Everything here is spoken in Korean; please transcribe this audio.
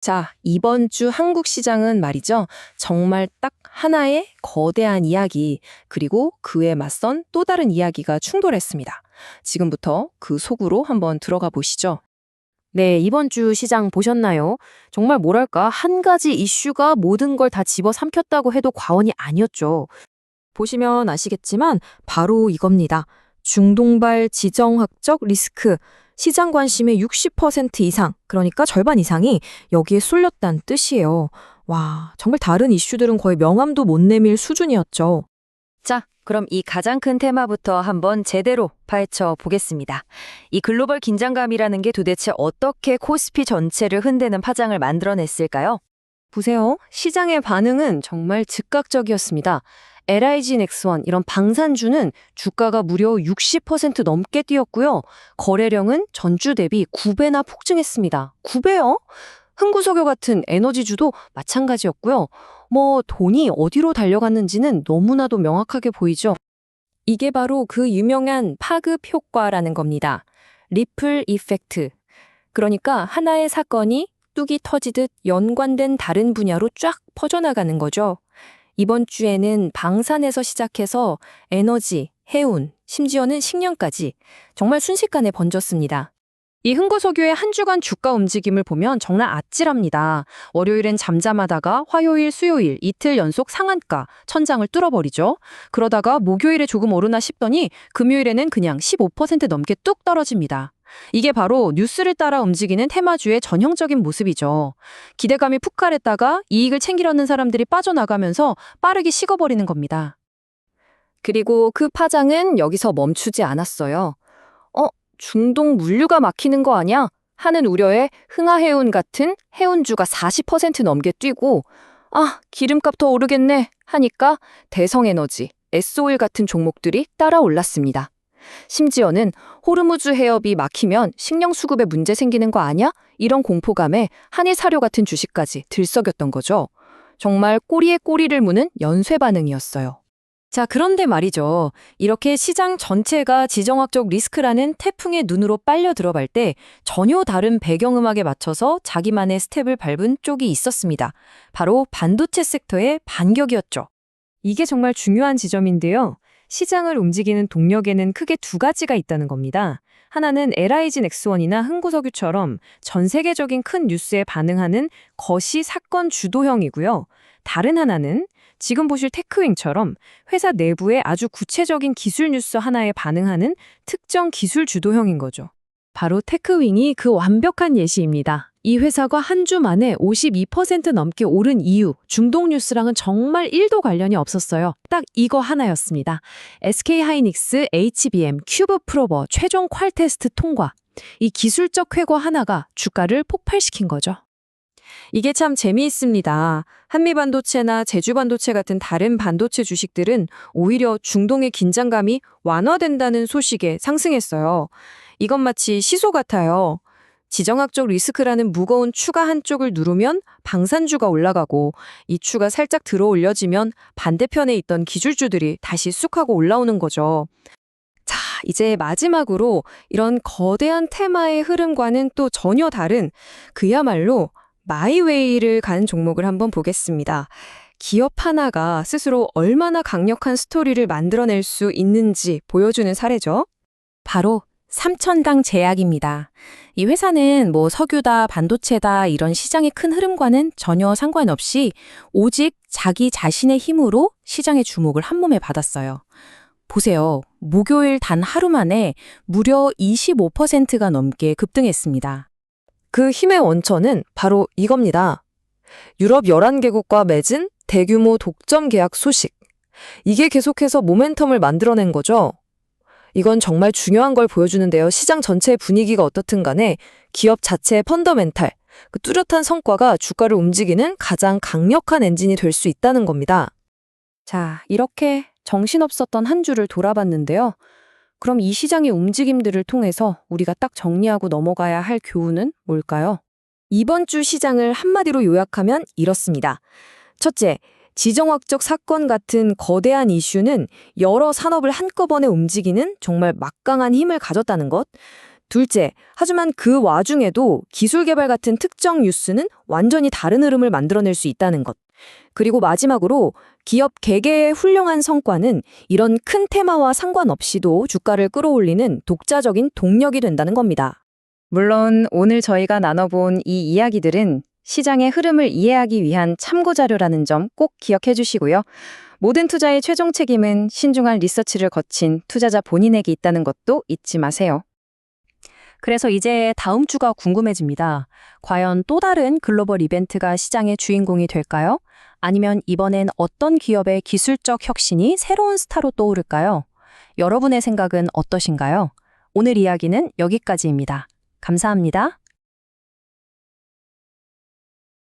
자, 이번 주 한국 시장은 말이죠. 정말 딱 하나의 거대한 이야기, 그리고 그에 맞선 또 다른 이야기가 충돌했습니다. 지금부터 그 속으로 한번 들어가 보시죠. 네, 이번 주 시장 보셨나요? 정말 뭐랄까, 한 가지 이슈가 모든 걸 다 집어삼켰다고 해도 과언이 아니었죠. 보시면 아시겠지만 바로 이겁니다. 중동발 지정학적 리스크, 시장 관심의 60% 이상, 그러니까 절반 이상이 여기에 쏠렸다는 뜻이에요. 와, 정말 다른 이슈들은 거의 명함도 못 내밀 수준이었죠. 자, 그럼 이 가장 큰 테마부터 한번 제대로 파헤쳐 보겠습니다. 이 글로벌 긴장감이라는 게 도대체 어떻게 코스피 전체를 흔드는 파장을 만들어냈을까요? 보세요. 시장의 반응은 정말 즉각적이었습니다. LIG 넥스원 이런 방산주는 주가가 무려 60% 넘게 뛰었고요. 거래량은 전주 대비 9배나 폭증했습니다. 9배요? 흥구석유 같은 에너지주도 마찬가지였고요. 돈이 어디로 달려갔는지는 너무나도 명확하게 보이죠. 이게 바로 그 유명한 파급 효과라는 겁니다. 리플 이펙트. 그러니까 하나의 사건이 뚝이 터지듯 연관된 다른 분야로 쫙 퍼져나가는 거죠. 이번 주에는 방산에서 시작해서 에너지, 해운, 심지어는 식량까지 정말 순식간에 번졌습니다. 이 흥구석유의 한 주간 주가 움직임을 보면 정말 아찔합니다. 월요일엔 잠잠하다가 화요일, 수요일 이틀 연속 상한가, 천장을 뚫어버리죠. 그러다가 목요일에 조금 오르나 싶더니 금요일에는 그냥 15% 넘게 뚝 떨어집니다. 이게 바로 뉴스를 따라 움직이는 테마주의 전형적인 모습이죠. 기대감이 푹갈했다가 이익을 챙기려는 사람들이 빠져나가면서 빠르게 식어버리는 겁니다. 그리고 그 파장은 여기서 멈추지 않았어요. 중동 물류가 막히는 거 아니야? 하는 우려에 흥하해운 같은 해운주가 40% 넘게 뛰고 기름값 더 오르겠네 하니까 대성에너지, S오일 같은 종목들이 따라 올랐습니다. 심지어는 호르무즈 해협이 막히면 식량 수급에 문제 생기는 거 아니야? 이런 공포감에 한일사료 같은 주식까지 들썩였던 거죠. 정말 꼬리에 꼬리를 무는 연쇄 반응이었어요. 자, 그런데 말이죠. 이렇게 시장 전체가 지정학적 리스크라는 태풍의 눈으로 빨려 들어갈 때 전혀 다른 배경음악에 맞춰서 자기만의 스텝을 밟은 쪽이 있었습니다. 바로 반도체 섹터의 반격이었죠. 이게 정말 중요한 지점인데요. 시장을 움직이는 동력에는 크게 두 가지가 있다는 겁니다. 하나는 LIG 넥스원이나 흥구석유처럼 전 세계적인 큰 뉴스에 반응하는 거시 사건 주도형이고요. 다른 하나는 지금 보실 테크윙처럼 회사 내부의 아주 구체적인 기술 뉴스 하나에 반응하는 특정 기술 주도형인 거죠. 바로 테크윙이 그 완벽한 예시입니다. 이 회사가 한 주 만에 52% 넘게 오른 이유, 중동 뉴스랑은 정말 1도 관련이 없었어요. 딱 이거 하나였습니다. SK하이닉스 HBM 큐브 프로버 최종 퀄 테스트 통과. 이 기술적 쾌거 하나가 주가를 폭발시킨 거죠. 이게 참 재미있습니다. 한미반도체나 제주반도체 같은 다른 반도체 주식들은 오히려 중동의 긴장감이 완화된다는 소식에 상승했어요. 이건 마치 시소 같아요. 지정학적 리스크라는 무거운 추가 한쪽을 누르면 방산주가 올라가고 이 추가 살짝 들어 올려지면 반대편에 있던 기술주들이 다시 쑥 하고 올라오는 거죠. 자, 이제 마지막으로 이런 거대한 테마의 흐름과는 또 전혀 다른 그야말로 마이웨이를 간 종목을 한번 보겠습니다. 기업 하나가 스스로 얼마나 강력한 스토리를 만들어낼 수 있는지 보여주는 사례죠. 바로 삼천당 제약입니다. 이 회사는 석유다, 반도체다 이런 시장의 큰 흐름과는 전혀 상관없이 오직 자기 자신의 힘으로 시장의 주목을 한몸에 받았어요. 보세요. 목요일 단 하루 만에 무려 25%가 넘게 급등했습니다. 그 힘의 원천은 바로 이겁니다. 유럽 11개국과 맺은 대규모 독점 계약 소식. 이게 계속해서 모멘텀을 만들어낸 거죠. 이건 정말 중요한 걸 보여주는데요. 시장 전체의 분위기가 어떻든 간에 기업 자체의 펀더멘탈, 그 뚜렷한 성과가 주가를 움직이는 가장 강력한 엔진이 될 수 있다는 겁니다. 자, 이렇게 정신없었던 한 주를 돌아봤는데요. 그럼 이 시장의 움직임들을 통해서 우리가 딱 정리하고 넘어가야 할 교훈은 뭘까요? 이번 주 시장을 한마디로 요약하면 이렇습니다. 첫째, 지정학적 사건 같은 거대한 이슈는 여러 산업을 한꺼번에 움직이는 정말 막강한 힘을 가졌다는 것. 둘째, 하지만 그 와중에도 기술 개발 같은 특정 뉴스는 완전히 다른 흐름을 만들어낼 수 있다는 것. 그리고 마지막으로 기업 개개의 훌륭한 성과는 이런 큰 테마와 상관없이도 주가를 끌어올리는 독자적인 동력이 된다는 겁니다. 물론 오늘 저희가 나눠본 이 이야기들은 시장의 흐름을 이해하기 위한 참고 자료라는 점 꼭 기억해 주시고요. 모든 투자의 최종 책임은 신중한 리서치를 거친 투자자 본인에게 있다는 것도 잊지 마세요. 그래서 이제 다음 주가 궁금해집니다. 과연 또 다른 글로벌 이벤트가 시장의 주인공이 될까요? 아니면 이번엔 어떤 기업의 기술적 혁신이 새로운 스타로 떠오를까요? 여러분의 생각은 어떠신가요? 오늘 이야기는 여기까지입니다. 감사합니다.